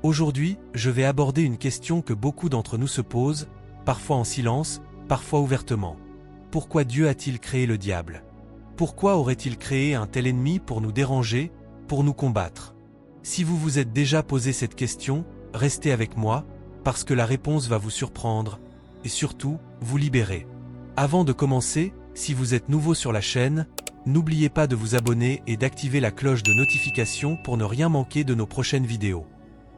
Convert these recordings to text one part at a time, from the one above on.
Aujourd'hui, je vais aborder une question que beaucoup d'entre nous se posent, parfois en silence, parfois ouvertement. Pourquoi Dieu a-t-il créé le diable? Pourquoi aurait-il créé un tel ennemi pour nous déranger, pour nous combattre? Si vous vous êtes déjà posé cette question, restez avec moi, parce que la réponse va vous surprendre, et surtout, vous libérer. Avant de commencer, si vous êtes nouveau sur la chaîne, n'oubliez pas de vous abonner et d'activer la cloche de notification pour ne rien manquer de nos prochaines vidéos.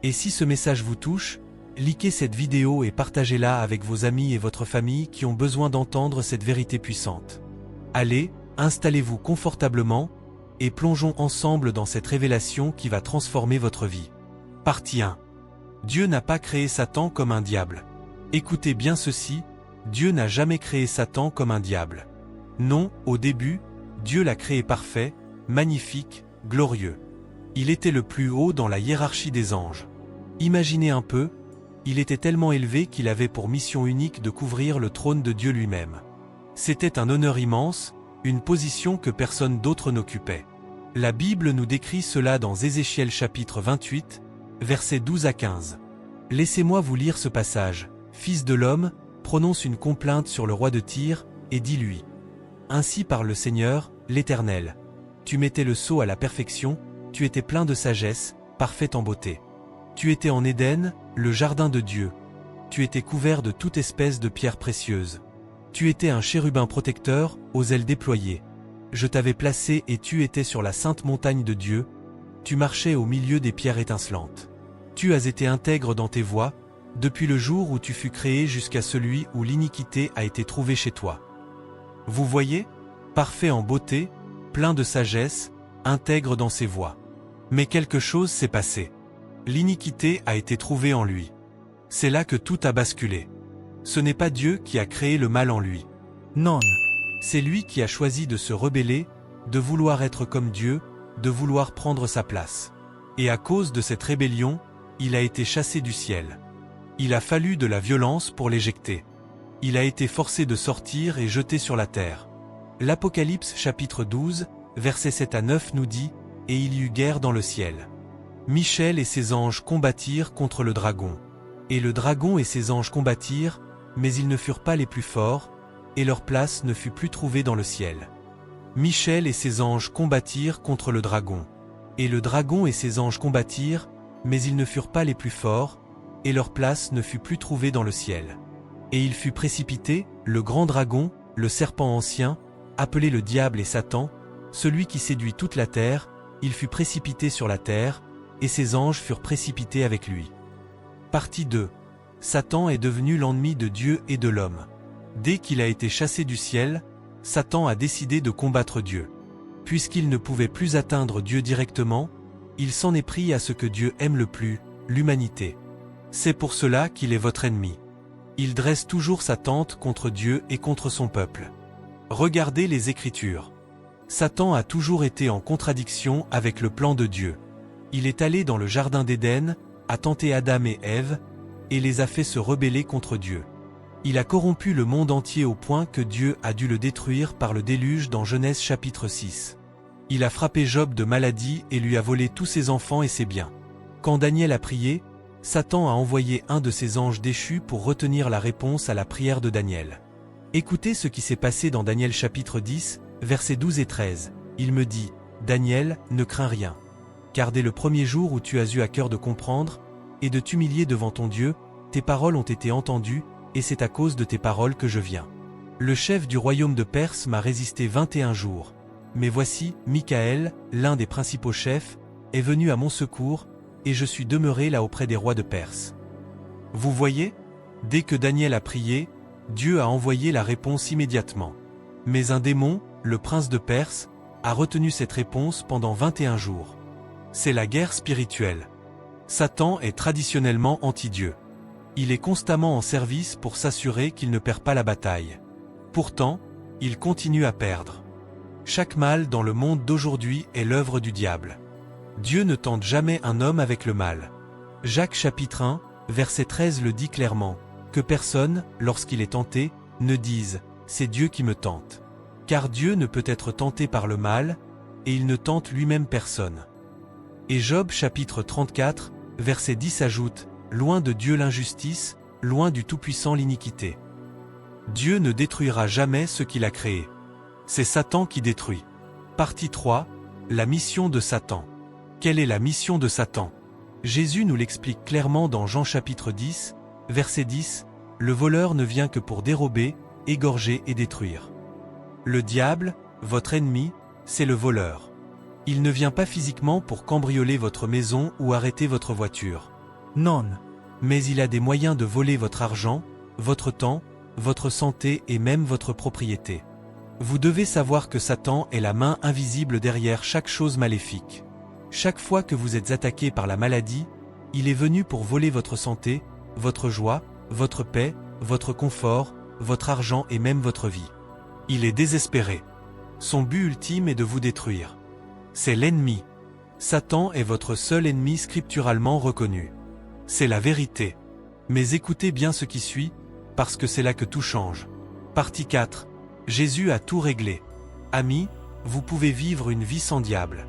Et si ce message vous touche, likez cette vidéo et partagez-la avec vos amis et votre famille qui ont besoin d'entendre cette vérité puissante. Allez, installez-vous confortablement, et plongeons ensemble dans cette révélation qui va transformer votre vie. Partie 1. Dieu n'a pas créé Satan comme un diable. Écoutez bien ceci, Dieu n'a jamais créé Satan comme un diable. Non, au début, Dieu l'a créé parfait, magnifique, glorieux. Il était le plus haut dans la hiérarchie des anges. Imaginez un peu, il était tellement élevé qu'il avait pour mission unique de couvrir le trône de Dieu lui-même. C'était un honneur immense, une position que personne d'autre n'occupait. La Bible nous décrit cela dans Ézéchiel chapitre 28, versets 12 à 15. Laissez-moi vous lire ce passage. Fils de l'homme, prononce une complainte sur le roi de Tyr, et dis-lui. Ainsi parle le Seigneur, l'Éternel. Tu mettais le sceau à la perfection, tu étais plein de sagesse, parfait en beauté. Tu étais en Éden, le jardin de Dieu. Tu étais couvert de toute espèce de pierres précieuses. Tu étais un chérubin protecteur, aux ailes déployées. Je t'avais placé et tu étais sur la sainte montagne de Dieu. Tu marchais au milieu des pierres étincelantes. Tu as été intègre dans tes voies, depuis le jour où tu fus créé jusqu'à celui où l'iniquité a été trouvée chez toi. Vous voyez? Parfait en beauté, plein de sagesse, intègre dans ses voies. Mais quelque chose s'est passé. L'iniquité a été trouvée en lui. C'est là que tout a basculé. Ce n'est pas Dieu qui a créé le mal en lui. Non. C'est lui qui a choisi de se rebeller, de vouloir être comme Dieu, de vouloir prendre sa place. Et à cause de cette rébellion, il a été chassé du ciel. Il a fallu de la violence pour l'éjecter. Il a été forcé de sortir et jeté sur la terre. L'Apocalypse chapitre 12, versets 7 à 9 nous dit « Et il y eut guerre dans le ciel. Michel et ses anges combattirent contre le dragon. Et le dragon et ses anges combattirent, mais ils ne furent pas les plus forts, et leur place ne fut plus trouvée dans le ciel. Michel et ses anges combattirent contre le dragon. Et le dragon et ses anges combattirent, mais ils ne furent pas les plus forts, et leur place ne fut plus trouvée dans le ciel. Et il fut précipité, le grand dragon, le serpent ancien, appelé le diable et Satan, celui qui séduit toute la terre, il fut précipité sur la terre, et ses anges furent précipités avec lui. Partie 2. Satan est devenu l'ennemi de Dieu et de l'homme. Dès qu'il a été chassé du ciel, Satan a décidé de combattre Dieu. Puisqu'il ne pouvait plus atteindre Dieu directement, il s'en est pris à ce que Dieu aime le plus, l'humanité. C'est pour cela qu'il est votre ennemi. Il dresse toujours sa tente contre Dieu et contre son peuple. Regardez les Écritures. Satan a toujours été en contradiction avec le plan de Dieu. Il est allé dans le jardin d'Éden, a tenté Adam et Ève, et les a fait se rebeller contre Dieu. Il a corrompu le monde entier au point que Dieu a dû le détruire par le déluge dans Genèse chapitre 6. Il a frappé Job de maladie et lui a volé tous ses enfants et ses biens. Quand Daniel a prié, Satan a envoyé un de ses anges déchus pour retenir la réponse à la prière de Daniel. Écoutez ce qui s'est passé dans Daniel chapitre 10, versets 12 et 13. Il me dit, « Daniel, ne crains rien. Car dès le premier jour où tu as eu à cœur de comprendre, et de t'humilier devant ton Dieu, tes paroles ont été entendues, et c'est à cause de tes paroles que je viens. Le chef du royaume de Perse m'a résisté 21 jours. Mais voici, Michaël, l'un des principaux chefs, est venu à mon secours, et je suis demeuré là auprès des rois de Perse. » Vous voyez? Dès que Daniel a prié, Dieu a envoyé la réponse immédiatement. Mais un démon, le prince de Perse, a retenu cette réponse pendant 21 jours. C'est la guerre spirituelle. Satan est traditionnellement anti-Dieu. Il est constamment en service pour s'assurer qu'il ne perd pas la bataille. Pourtant, il continue à perdre. Chaque mal dans le monde d'aujourd'hui est l'œuvre du diable. Dieu ne tente jamais un homme avec le mal. Jacques chapitre 1, verset 13 le dit clairement, que personne, lorsqu'il est tenté, ne dise « c'est Dieu qui me tente ». Car Dieu ne peut être tenté par le mal, et il ne tente lui-même personne. Et Job chapitre 34, verset 10 ajoute « Loin de Dieu l'injustice, loin du Tout-Puissant l'iniquité ». Dieu ne détruira jamais ce qu'il a créé. C'est Satan qui détruit. Partie 3. La mission de Satan. Quelle est la mission de Satan? Jésus nous l'explique clairement dans Jean chapitre 10, verset 10, « Le voleur ne vient que pour dérober, égorger et détruire. » Le diable, votre ennemi, c'est le voleur. Il ne vient pas physiquement pour cambrioler votre maison ou arrêter votre voiture. Non. Mais il a des moyens de voler votre argent, votre temps, votre santé et même votre propriété. Vous devez savoir que Satan est la main invisible derrière chaque chose maléfique. Chaque fois que vous êtes attaqué par la maladie, il est venu pour voler votre santé, votre joie, votre paix, votre confort, votre argent et même votre vie. Il est désespéré. Son but ultime est de vous détruire. C'est l'ennemi. Satan est votre seul ennemi scripturalement reconnu. C'est la vérité. Mais écoutez bien ce qui suit, parce que c'est là que tout change. Partie 4. Jésus a tout réglé. Amis, vous pouvez vivre une vie sans diable.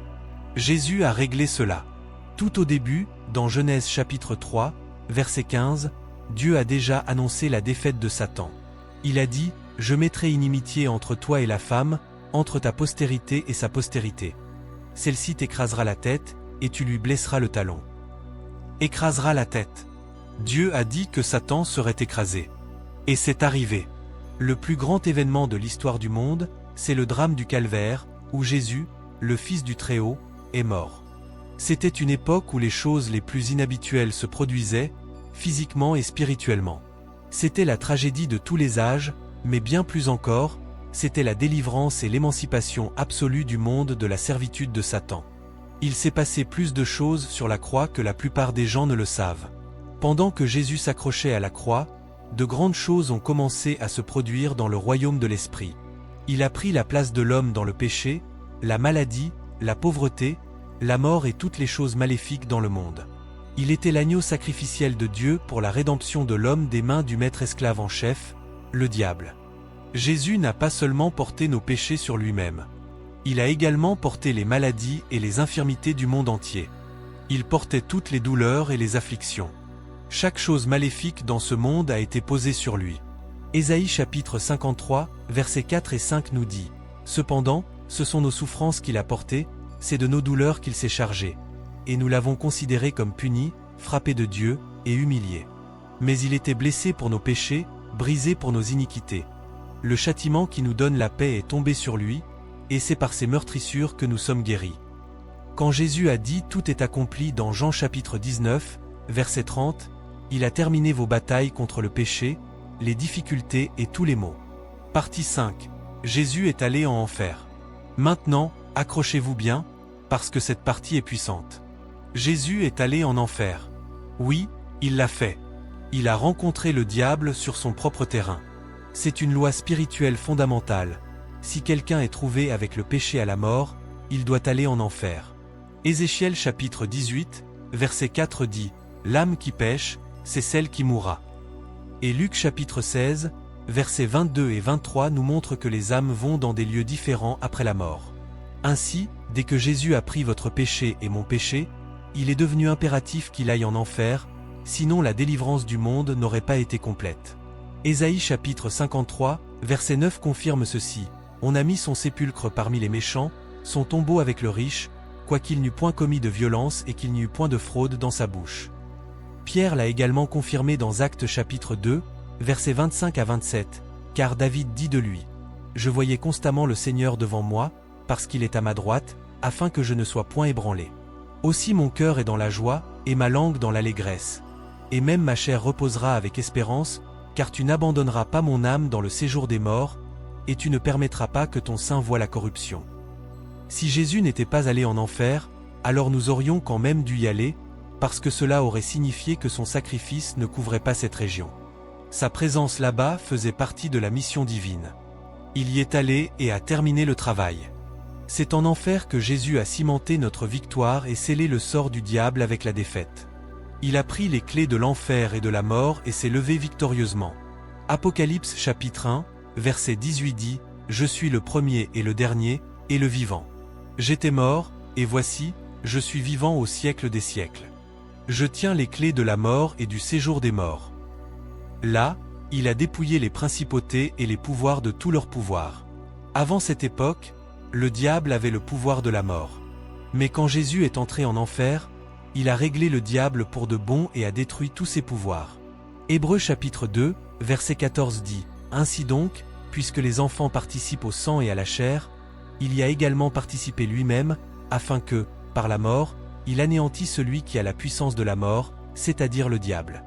Jésus a réglé cela. Tout au début, dans Genèse chapitre 3, verset 15, Dieu a déjà annoncé la défaite de Satan. Il a dit « Je mettrai inimitié entre toi et la femme, entre ta postérité et sa postérité. Celle-ci t'écrasera la tête, et tu lui blesseras le talon. » Écrasera la tête. Dieu a dit que Satan serait écrasé. Et c'est arrivé. Le plus grand événement de l'histoire du monde, c'est le drame du Calvaire, où Jésus, le Fils du Très-Haut, est mort. C'était une époque où les choses les plus inhabituelles se produisaient, physiquement et spirituellement. C'était la tragédie de tous les âges, mais bien plus encore, c'était la délivrance et l'émancipation absolue du monde de la servitude de Satan. Il s'est passé plus de choses sur la croix que la plupart des gens ne le savent. Pendant que Jésus s'accrochait à la croix, de grandes choses ont commencé à se produire dans le royaume de l'Esprit. Il a pris la place de l'homme dans le péché, la maladie, la pauvreté, la mort et toutes les choses maléfiques dans le monde. Il était l'agneau sacrificiel de Dieu pour la rédemption de l'homme des mains du maître esclave en chef, le diable. Jésus n'a pas seulement porté nos péchés sur lui-même. Il a également porté les maladies et les infirmités du monde entier. Il portait toutes les douleurs et les afflictions. Chaque chose maléfique dans ce monde a été posée sur lui. Ésaïe chapitre 53, versets 4 et 5 nous dit « Cependant, ce sont nos souffrances qu'il a portées, c'est de nos douleurs qu'il s'est chargé. Et nous l'avons considéré comme puni, frappé de Dieu et humilié. Mais il était blessé pour nos péchés, brisé pour nos iniquités. Le châtiment qui nous donne la paix est tombé sur lui, et c'est par ses meurtrissures que nous sommes guéris. » Quand Jésus a dit « Tout est accompli » dans Jean chapitre 19, verset 30, il a terminé vos batailles contre le péché, les difficultés et tous les maux. Partie 5. Jésus est allé en enfer. Maintenant, accrochez-vous bien, parce que cette partie est puissante. Jésus est allé en enfer. Oui, il l'a fait. Il a rencontré le diable sur son propre terrain. C'est une loi spirituelle fondamentale. Si quelqu'un est trouvé avec le péché à la mort, il doit aller en enfer. Ézéchiel chapitre 18, verset 4 dit « L'âme qui pêche, c'est celle qui mourra. » Et Luc chapitre 16, versets 22 et 23 nous montrent que les âmes vont dans des lieux différents après la mort. Ainsi, dès que Jésus a pris votre péché et mon péché, il est devenu impératif qu'il aille en enfer, sinon la délivrance du monde n'aurait pas été complète. Ésaïe chapitre 53, verset 9 confirme ceci. On a mis son sépulcre parmi les méchants, son tombeau avec le riche, quoiqu'il n'eût point commis de violence et qu'il n'y eût point de fraude dans sa bouche. Pierre l'a également confirmé dans Actes chapitre 2, versets 25 à 27, car David dit de lui « Je voyais constamment le Seigneur devant moi, parce qu'il est à ma droite, afin que je ne sois point ébranlé. Aussi mon cœur est dans la joie, et ma langue dans l'allégresse. Et même ma chair reposera avec espérance, car tu n'abandonneras pas mon âme dans le séjour des morts, et tu ne permettras pas que ton sein voie la corruption. » Si Jésus n'était pas allé en enfer, alors nous aurions quand même dû y aller, parce que cela aurait signifié que son sacrifice ne couvrait pas cette région. Sa présence là-bas faisait partie de la mission divine. Il y est allé et a terminé le travail. C'est en enfer que Jésus a cimenté notre victoire et scellé le sort du diable avec la défaite. Il a pris les clés de l'enfer et de la mort et s'est levé victorieusement. Apocalypse chapitre 1, verset 18 dit « Je suis le premier et le dernier, et le vivant. J'étais mort, et voici, je suis vivant au siècle des siècles. Je tiens les clés de la mort et du séjour des morts. Là, il a dépouillé les principautés et les pouvoirs de tout leur pouvoir. Avant cette époque, le diable avait le pouvoir de la mort. Mais quand Jésus est entré en enfer, il a réglé le diable pour de bon et a détruit tous ses pouvoirs. Hébreux chapitre 2, verset 14 dit « Ainsi donc, puisque les enfants participent au sang et à la chair, il y a également participé lui-même, afin que, par la mort, il anéantit celui qui a la puissance de la mort, c'est-à-dire le diable. »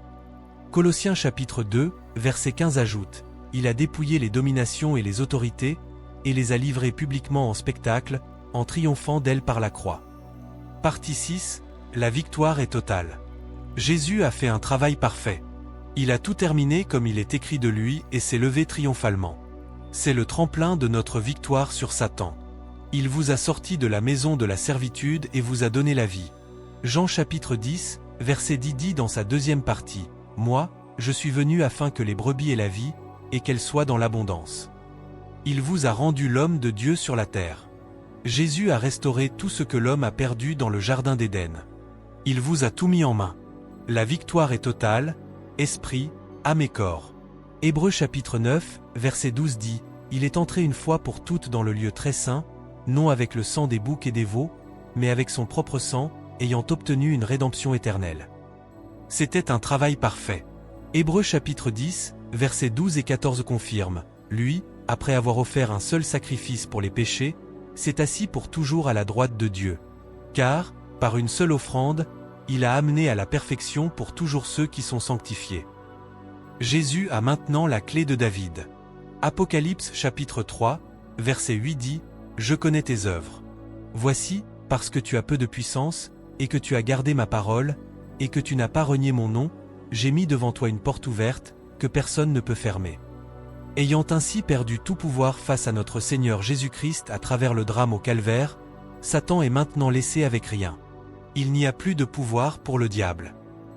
Colossiens chapitre 2, verset 15 ajoute « Il a dépouillé les dominations et les autorités, et les a livrées publiquement en spectacle, en triomphant d'elles par la croix. » Partie 6, la victoire est totale. Jésus a fait un travail parfait. Il a tout terminé comme il est écrit de lui et s'est levé triomphalement. C'est le tremplin de notre victoire sur Satan. Il vous a sorti de la maison de la servitude et vous a donné la vie. Jean chapitre 10, verset 10 dit dans sa deuxième partie, « Moi, je suis venu afin que les brebis aient la vie, et qu'elle soit dans l'abondance. » Il vous a rendu l'homme de Dieu sur la terre. Jésus a restauré tout ce que l'homme a perdu dans le jardin d'Éden. Il vous a tout mis en main. La victoire est totale, esprit, âme et corps. Hébreux chapitre 9, verset 12 dit, « Il est entré une fois pour toutes dans le lieu très saint, non avec le sang des boucs et des veaux, mais avec son propre sang, ayant obtenu une rédemption éternelle. » C'était un travail parfait. Hébreux chapitre 10, versets 12 et 14 confirment, « Lui, après avoir offert un seul sacrifice pour les péchés, s'est assis pour toujours à la droite de Dieu. Car, par une seule offrande, il a amené à la perfection pour toujours ceux qui sont sanctifiés. » Jésus a maintenant la clé de David. Apocalypse chapitre 3, verset 8 dit, « Je connais tes œuvres. Voici, parce que tu as peu de puissance, et que tu as gardé ma parole, et que tu n'as pas renié mon nom, j'ai mis devant toi une porte ouverte, que personne ne peut fermer. » Ayant ainsi perdu tout pouvoir face à notre Seigneur Jésus-Christ à travers le drame au calvaire, Satan est maintenant laissé avec rien. Il n'y a plus de pouvoir pour le diable.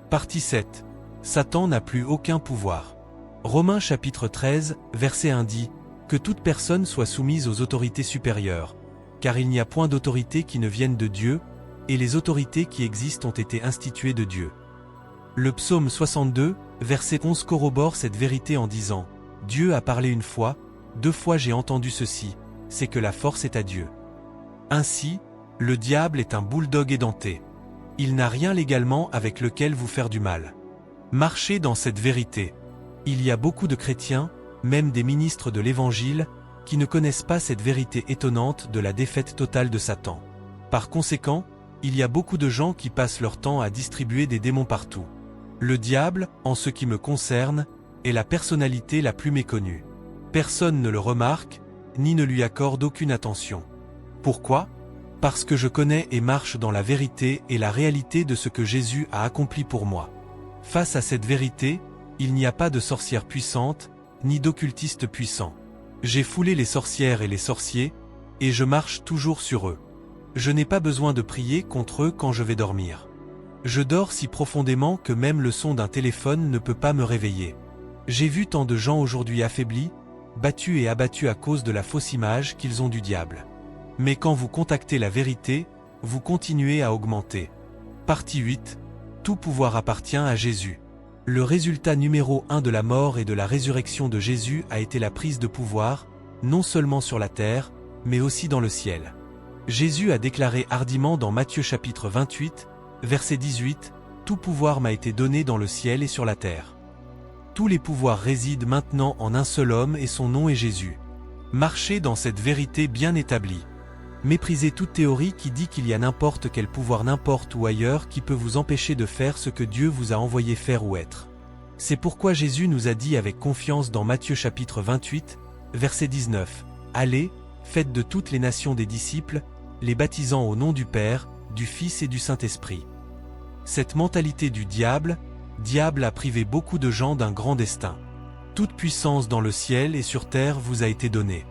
Partie 7. Satan n'a plus aucun pouvoir. Romains chapitre 13, verset 1 dit, « Que toute personne soit soumise aux autorités supérieures, car il n'y a point d'autorité qui ne vienne de Dieu, et les autorités qui existent ont été instituées de Dieu. » Le psaume 62, verset 11 corrobore cette vérité en disant, « Dieu a parlé une fois, 2 fois j'ai entendu ceci, c'est que la force est à Dieu. » Ainsi, le diable est un bulldog édenté. Il n'a rien légalement avec lequel vous faire du mal. Marchez dans cette vérité. Il y a beaucoup de chrétiens, même des ministres de l'Évangile, qui ne connaissent pas cette vérité étonnante de la défaite totale de Satan. Par conséquent, il y a beaucoup de gens qui passent leur temps à distribuer des démons partout. Le diable, en ce qui me concerne, est la personnalité la plus méconnue. Personne ne le remarque, ni ne lui accorde aucune attention. Pourquoi ? Parce que je connais et marche dans la vérité et la réalité de ce que Jésus a accompli pour moi. Face à cette vérité, il n'y a pas de sorcière puissante, ni d'occultiste puissant. J'ai foulé les sorcières et les sorciers, et je marche toujours sur eux. Je n'ai pas besoin de prier contre eux quand je vais dormir. Je dors si profondément que même le son d'un téléphone ne peut pas me réveiller. J'ai vu tant de gens aujourd'hui affaiblis, battus et abattus à cause de la fausse image qu'ils ont du diable. Mais quand vous contactez la vérité, vous continuez à augmenter. Partie 8. Tout pouvoir appartient à Jésus. Le résultat numéro 1 de la mort et de la résurrection de Jésus a été la prise de pouvoir, non seulement sur la terre, mais aussi dans le ciel. Jésus a déclaré hardiment dans Matthieu chapitre 28, verset 18, « Tout pouvoir m'a été donné dans le ciel et sur la terre. » Tous les pouvoirs résident maintenant en un seul homme et son nom est Jésus. Marchez dans cette vérité bien établie. Méprisez toute théorie qui dit qu'il y a n'importe quel pouvoir n'importe où ailleurs qui peut vous empêcher de faire ce que Dieu vous a envoyé faire ou être. C'est pourquoi Jésus nous a dit avec confiance dans Matthieu chapitre 28, verset 19, « Allez, faites de toutes les nations des disciples, les baptisant au nom du Père, du Fils et du Saint-Esprit. » Cette mentalité du diable a privé beaucoup de gens d'un grand destin. Toute puissance dans le ciel et sur terre vous a été donnée.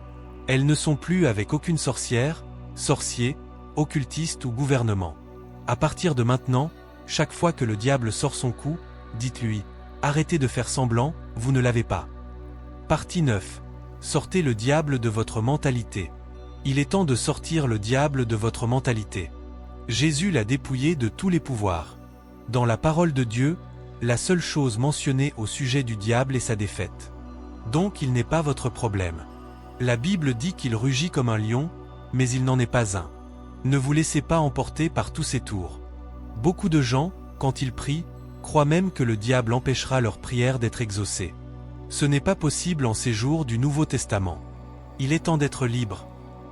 Elles ne sont plus avec aucune sorcière, sorcier, occultiste ou gouvernement. À partir de maintenant, chaque fois que le diable sort son coup, dites-lui, arrêtez de faire semblant, vous ne l'avez pas. Partie 9. Sortez le diable de votre mentalité. Il est temps de sortir le diable de votre mentalité. Jésus l'a dépouillé de tous les pouvoirs. Dans la parole de Dieu, la seule chose mentionnée au sujet du diable est sa défaite. Donc il n'est pas votre problème. La Bible dit qu'il rugit comme un lion, mais il n'en est pas un. Ne vous laissez pas emporter par tous ses tours. Beaucoup de gens, quand ils prient, croient même que le diable empêchera leur prière d'être exaucée. Ce n'est pas possible en ces jours du Nouveau Testament. Il est temps d'être libre.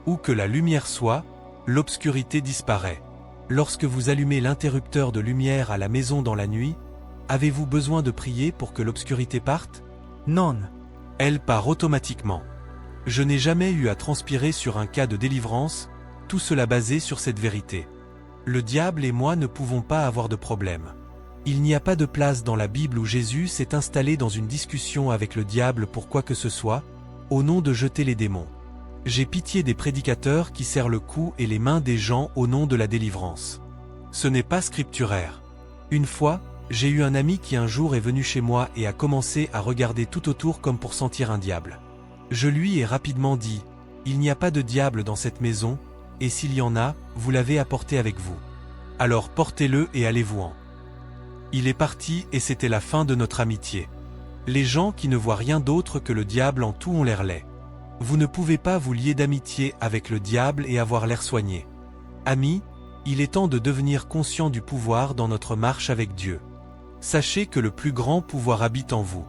Où que la lumière soit, l'obscurité disparaît. Lorsque vous allumez l'interrupteur de lumière à la maison dans la nuit, avez-vous besoin de prier pour que l'obscurité parte? Non. Elle part automatiquement. Je n'ai jamais eu à transpirer sur un cas de délivrance, tout cela basé sur cette vérité. Le diable et moi ne pouvons pas avoir de problème. Il n'y a pas de place dans la Bible où Jésus s'est installé dans une discussion avec le diable pour quoi que ce soit, au nom de jeter les démons. J'ai pitié des prédicateurs qui serrent le cou et les mains des gens au nom de la délivrance. Ce n'est pas scripturaire. Une fois, j'ai eu un ami qui un jour est venu chez moi et a commencé à regarder tout autour comme pour sentir un diable. Je lui ai rapidement dit, « Il n'y a pas de diable dans cette maison, et s'il y en a, vous l'avez apporté avec vous. Alors portez-le et allez-vous-en. » Il est parti et c'était la fin de notre amitié. Les gens qui ne voient rien d'autre que le diable en tout ont l'air laid. Vous ne pouvez pas vous lier d'amitié avec le diable et avoir l'air soigné. Amis, il est temps de devenir conscient du pouvoir dans notre marche avec Dieu. Sachez que le plus grand pouvoir habite en vous.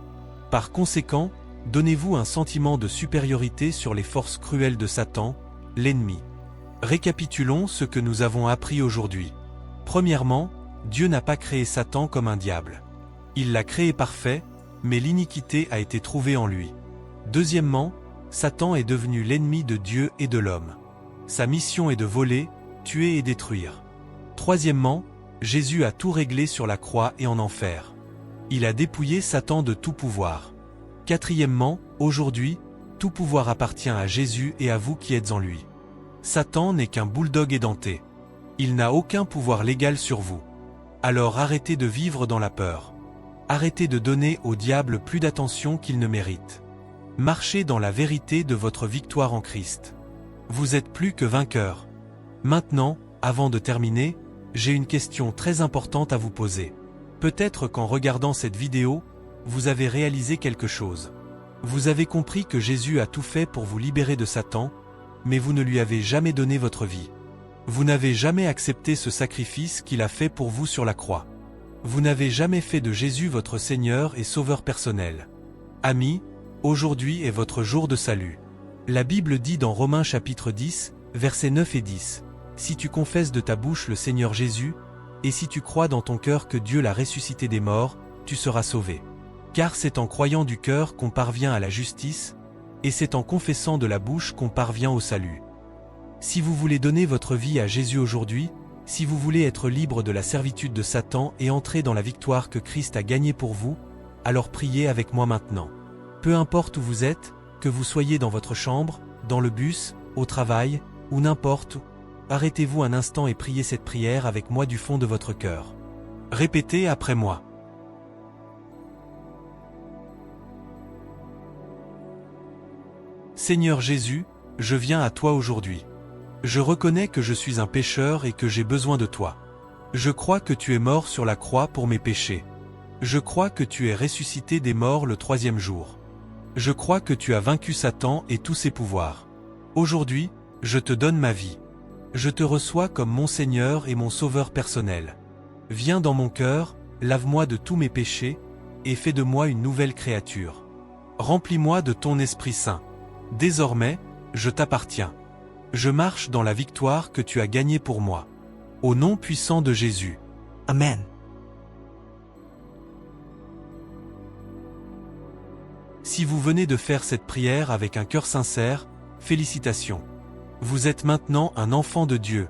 Par conséquent, donnez-vous un sentiment de supériorité sur les forces cruelles de Satan, l'ennemi. Récapitulons ce que nous avons appris aujourd'hui. Premièrement, Dieu n'a pas créé Satan comme un diable. Il l'a créé parfait, mais l'iniquité a été trouvée en lui. Deuxièmement, Satan est devenu l'ennemi de Dieu et de l'homme. Sa mission est de voler, tuer et détruire. Troisièmement, Jésus a tout réglé sur la croix et en enfer. Il a dépouillé Satan de tout pouvoir. Quatrièmement, aujourd'hui, tout pouvoir appartient à Jésus et à vous qui êtes en lui. Satan n'est qu'un bulldog édenté. Il n'a aucun pouvoir légal sur vous. Alors arrêtez de vivre dans la peur. Arrêtez de donner au diable plus d'attention qu'il ne mérite. Marchez dans la vérité de votre victoire en Christ. Vous êtes plus que vainqueur. Maintenant, avant de terminer, j'ai une question très importante à vous poser. Peut-être qu'en regardant cette vidéo, vous avez réalisé quelque chose. Vous avez compris que Jésus a tout fait pour vous libérer de Satan, mais vous ne lui avez jamais donné votre vie. Vous n'avez jamais accepté ce sacrifice qu'il a fait pour vous sur la croix. Vous n'avez jamais fait de Jésus votre Seigneur et Sauveur personnel. Amis, aujourd'hui est votre jour de salut. La Bible dit dans Romains chapitre 10, versets 9 et 10, « Si tu confesses de ta bouche le Seigneur Jésus, et si tu crois dans ton cœur que Dieu l'a ressuscité des morts, tu seras sauvé. Car c'est en croyant du cœur qu'on parvient à la justice, et c'est en confessant de la bouche qu'on parvient au salut. » Si vous voulez donner votre vie à Jésus aujourd'hui, si vous voulez être libre de la servitude de Satan et entrer dans la victoire que Christ a gagnée pour vous, alors priez avec moi maintenant. Peu importe où vous êtes, que vous soyez dans votre chambre, dans le bus, au travail, ou n'importe où, arrêtez-vous un instant et priez cette prière avec moi du fond de votre cœur. Répétez après moi. Seigneur Jésus, je viens à toi aujourd'hui. Je reconnais que je suis un pécheur et que j'ai besoin de toi. Je crois que tu es mort sur la croix pour mes péchés. Je crois que tu es ressuscité des morts le troisième jour. Je crois que tu as vaincu Satan et tous ses pouvoirs. Aujourd'hui, je te donne ma vie. Je te reçois comme mon Seigneur et mon Sauveur personnel. Viens dans mon cœur, lave-moi de tous mes péchés, et fais de moi une nouvelle créature. Remplis-moi de ton Esprit Saint. Désormais, je t'appartiens. Je marche dans la victoire que tu as gagnée pour moi. Au nom puissant de Jésus. Amen. Si vous venez de faire cette prière avec un cœur sincère, félicitations. Vous êtes maintenant un enfant de Dieu.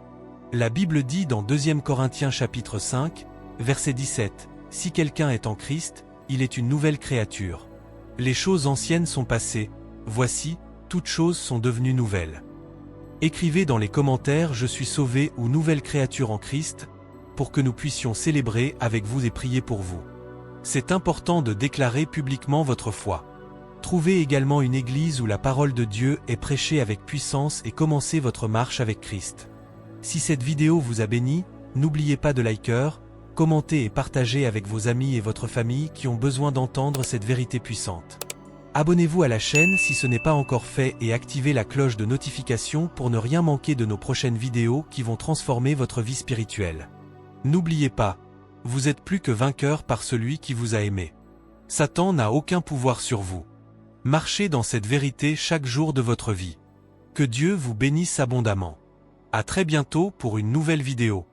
La Bible dit dans 2 Corinthiens chapitre 5, verset 17, « Si quelqu'un est en Christ, il est une nouvelle créature. Les choses anciennes sont passées, voici, toutes choses sont devenues nouvelles. » Écrivez dans les commentaires « Je suis sauvé » ou « Nouvelle créature en Christ » pour que nous puissions célébrer avec vous et prier pour vous. C'est important de déclarer publiquement votre foi. Trouvez également une église où la parole de Dieu est prêchée avec puissance et commencez votre marche avec Christ. Si cette vidéo vous a béni, n'oubliez pas de liker, commentez et partagez avec vos amis et votre famille qui ont besoin d'entendre cette vérité puissante. Abonnez-vous à la chaîne si ce n'est pas encore fait et activez la cloche de notification pour ne rien manquer de nos prochaines vidéos qui vont transformer votre vie spirituelle. N'oubliez pas, vous êtes plus que vainqueur par celui qui vous a aimé. Satan n'a aucun pouvoir sur vous. Marchez dans cette vérité chaque jour de votre vie. Que Dieu vous bénisse abondamment. À très bientôt pour une nouvelle vidéo.